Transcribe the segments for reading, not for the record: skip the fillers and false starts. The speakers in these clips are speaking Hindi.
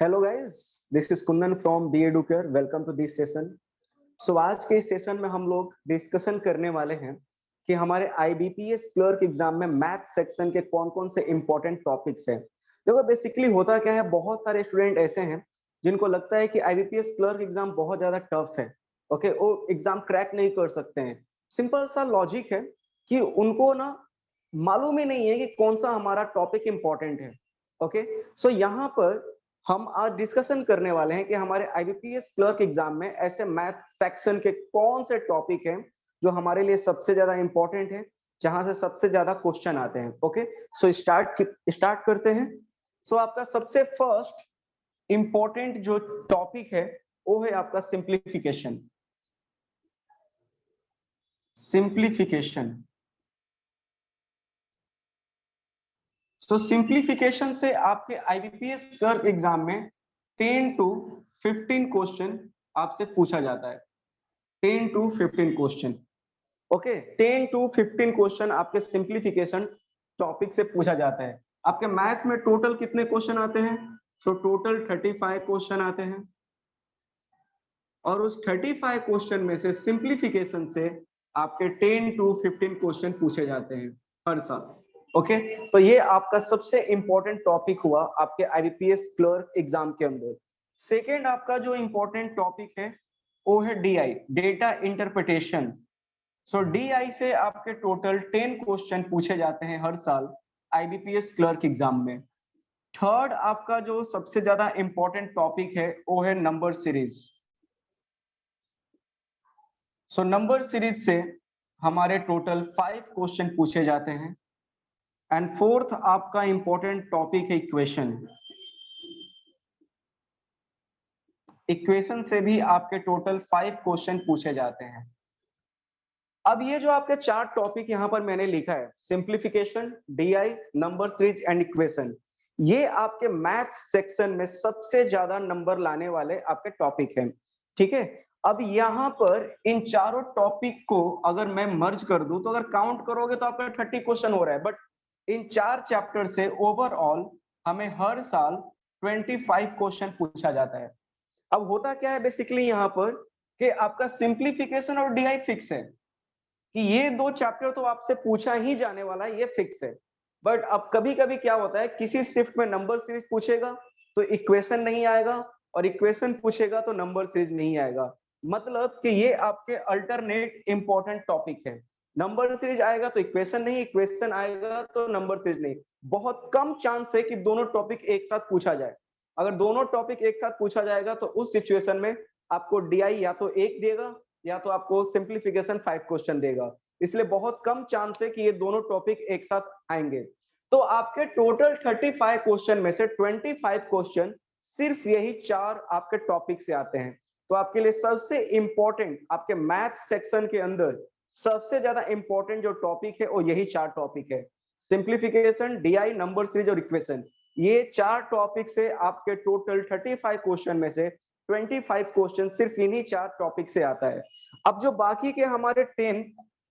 Hello guys, this is Kundan from B Educare. Welcome to this session. So आज के इस सेशन में हम लोग डिस्कशन करने वाले हैं कि हमारे आईबीपीएस क्लर्क एग्जाम में मैथ सेक्शन के कौन कौन से इंपॉर्टेंट टॉपिक्स हैं। देखो बेसिकली होता क्या है, बहुत सारे स्टूडेंट ऐसे हैं जिनको लगता है कि आईबीपीएस क्लर्क एग्जाम बहुत ज्यादा टफ है। ओके, वो एग्जाम क्रैक नहीं कर सकते हैं। सिंपल सा लॉजिक है कि उनको ना मालूम ही नहीं है कि कौन सा हमारा टॉपिक इंपॉर्टेंट है। ओके, सो यहाँ पर हम आज डिस्कशन करने वाले हैं कि हमारे आईबीपीएस क्लर्क एग्जाम में ऐसे मैथ सेक्शन के कौन से टॉपिक हैं जो हमारे लिए सबसे ज्यादा इंपॉर्टेंट है, जहां से सबसे ज्यादा क्वेश्चन आते हैं। ओके, सो स्टार्ट करते हैं। सो आपका सबसे फर्स्ट इंपॉर्टेंट जो टॉपिक है वो है आपका सिंप्लीफिकेशन। तो सिंप्लीफिकेशन से आपके आईबीपीएस क्लर्क एग्जाम में 10 to 15 क्वेश्चन आपसे पूछा जाता है। 10 to 15 question. Okay, 10 to 15 question आपके सिंप्लीफिकेशन टॉपिक से पूछा जाता है। आपके मैथ में टोटल कितने क्वेश्चन आते हैं? सो टोटल 35 क्वेश्चन आते हैं और उस 35 क्वेश्चन में से सिंप्लीफिकेशन से आपके 10 to 15 क्वेश्चन पूछे जाते हैं हर साल। ओके, तो ये आपका सबसे इंपॉर्टेंट टॉपिक हुआ आपके आईबीपीएस क्लर्क एग्जाम के अंदर। सेकेंड आपका जो इंपॉर्टेंट टॉपिक है वो है डीआई, डेटा इंटरप्रिटेशन। सो डीआई से आपके टोटल 10 क्वेश्चन पूछे जाते हैं हर साल आईबीपीएस क्लर्क एग्जाम में। थर्ड आपका जो सबसे ज्यादा इंपॉर्टेंट टॉपिक है वो है number series. So number series से हमारे टोटल 5 क्वेश्चन पूछे जाते हैं। एंड फोर्थ आपका इंपॉर्टेंट टॉपिक है इक्वेशन। इक्वेशन से भी आपके टोटल 5 क्वेश्चन पूछे जाते हैं। अब ये जो आपके 4 टॉपिक यहाँ पर मैंने लिखा है, simplification, DI, number series and equation, ये आपके मैथ सेक्शन में सबसे ज्यादा नंबर लाने वाले आपके टॉपिक हैं। ठीक है, अब यहाँ पर इन चारों टॉपिक को अगर मैं मर्ज कर दूं तो अगर काउंट करोगे तो आपका 30 क्वेश्चन हो रहा है। बट इन 4 चैप्टर से ओवरऑल हमें हर साल 25 क्वेश्चन पूछा जाता है। अब होता क्या है बेसिकली यहाँ पर कि आपका सिंप्लीफिकेशन और डीआई फिक्स है कि ये 2 चैप्टर तो आपसे पूछा ही जाने वाला है, ये फिक्स है। बट अब कभी कभी क्या होता है, किसी शिफ्ट में नंबर सीरीज पूछेगा तो इक्वेशन नहीं आएगा और इक्वेशन पूछेगा तो नंबर सीरीज नहीं आएगा। मतलब कि ये आपके अल्टरनेट इंपॉर्टेंट टॉपिक है। नंबर सीरीज आएगा तो इक्वेशन नहीं, इक्वेशन आएगा तो नंबर सीरीज नहीं। बहुत कम चांस है कि दोनों टॉपिक एक साथ पूछा जाए। अगर दोनों टॉपिक एक साथ पूछा जाएगा तो उस सिचुएशन में आपको डीआई या तो 1 देगा या तो आपको सिंप्लीफिकेशन 5 क्वेश्चन देगा। इसलिए बहुत कम चांस है कि ये दोनों टॉपिक एक साथ आएंगे। तो आपके टोटल 35 क्वेश्चन में से 25 क्वेश्चन सिर्फ यही 4 आपके टॉपिक से आते हैं। तो आपके लिए सबसे इंपॉर्टेंट आपके मैथ सेक्शन के अंदर सबसे ज्यादा इंपॉर्टेंट जो टॉपिक है वो यही 4 टॉपिक है, सिंप्लीफिकेशन, डीआई, नंबर सीरीज और इक्वेशन। ये 4 टॉपिक से आपके टोटल 35 क्वेश्चन में से 25 क्वेश्चन सिर्फ इन्हीं 4 टॉपिक से आता है। अब जो बाकी के हमारे 10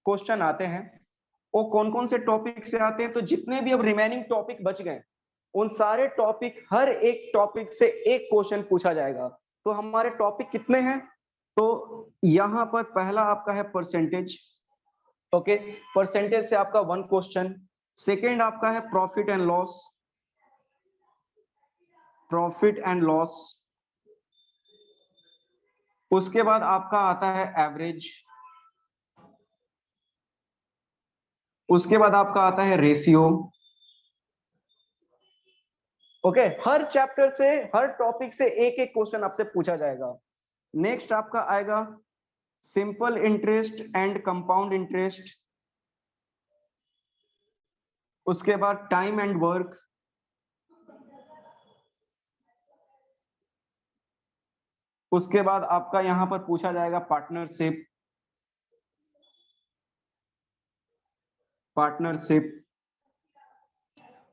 क्वेश्चन आते हैं वो कौन कौन से टॉपिक से आते हैं? तो जितने भी अब रिमेनिंग टॉपिक बच गए उन सारे टॉपिक, हर एक टॉपिक से एक क्वेश्चन पूछा जाएगा। तो हमारे टॉपिक कितने हैं? तो यहाँ पर पहला आपका है परसेंटेज। ओके, परसेंटेज से आपका 1 क्वेश्चन। सेकेंड आपका है प्रॉफिट एंड लॉस, उसके बाद आपका आता है एवरेज, उसके बाद आपका आता है रेशियो। ओके, हर चैप्टर से, हर टॉपिक से एक एक क्वेश्चन आपसे पूछा जाएगा। नेक्स्ट आपका आएगा simple interest and compound interest, उसके बाद टाइम एंड वर्क, उसके बाद आपका यहां पर पूछा जाएगा पार्टनरशिप,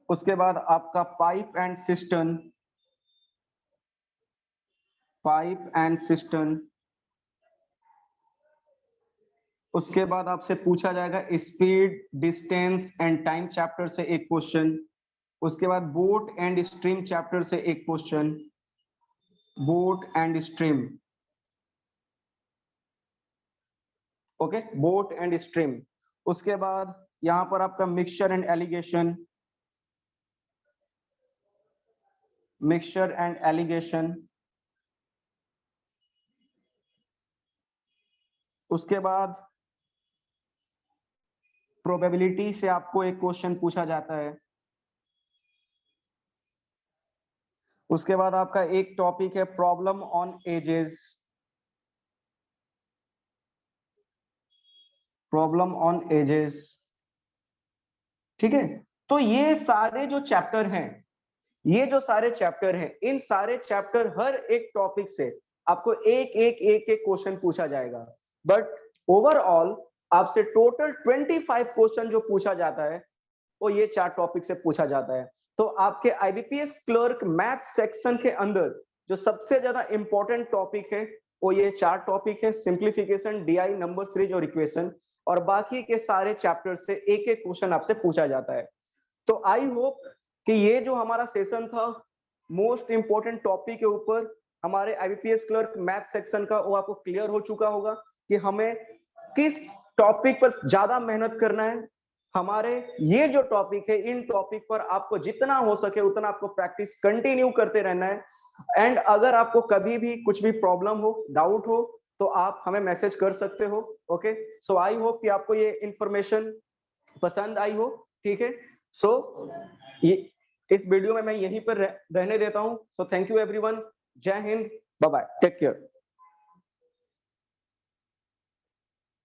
उसके बाद आपका पाइप एंड सिस्टम, उसके बाद आपसे पूछा जाएगा speed, distance and time chapter से एक क्वेश्चन, उसके बाद बोट एंड स्ट्रीम चैप्टर से एक question, boat and stream, okay, boat and stream. उसके बाद यहां पर आपका mixture and allegation, mixture and allegation. उसके बाद प्रोबेबिलिटी से आपको एक क्वेश्चन पूछा जाता है। उसके बाद आपका एक टॉपिक है problem on edges, problem on edges, ठीक है। तो ये सारे जो चैप्टर हैं, ये जो सारे चैप्टर हैं, इन सारे चैप्टर हर एक टॉपिक से आपको एक एक एक एक क्वेश्चन पूछा जाएगा। बट ओवरऑल आपसे टोटल 25 क्वेश्चन जो पूछा जाता है वो ये 4 टॉपिक से पूछा जाता है। तो आपके आईबीपीएस क्लर्क मैथ सेक्शन के अंदर जो सबसे ज्यादा इंपॉर्टेंट टॉपिक है वो ये 4 टॉपिक है, सिंप्लीफिकेशन, डीआई, नंबर सीरीज और इक्वेशन। और बाकी के सारे चैप्टर से एक एक क्वेश्चन आपसे पूछा जाता है। तो आई होप कि ये जो हमारा सेशन था मोस्ट इंपोर्टेंट टॉपिक के ऊपर हमारे आईबीपीएस क्लर्क मैथ सेक्शन का, वो आपको क्लियर हो चुका होगा कि हमें किस टॉपिक पर ज्यादा मेहनत करना है। हमारे ये जो टॉपिक है, इन टॉपिक पर आपको जितना हो सके उतना आपको प्रैक्टिस कंटिन्यू करते रहना है। एंड अगर आपको कभी भी कुछ भी प्रॉब्लम हो, डाउट हो, तो आप हमें मैसेज कर सकते हो। ओके, सो आई होप कि आपको ये इंफॉर्मेशन पसंद आई हो, ठीक है। सो ये इस वीडियो में मैं यहीं पर रहने देता हूं। सो थैंक यू एवरीवन, जय हिंद, बाय बाय, टेक केयर।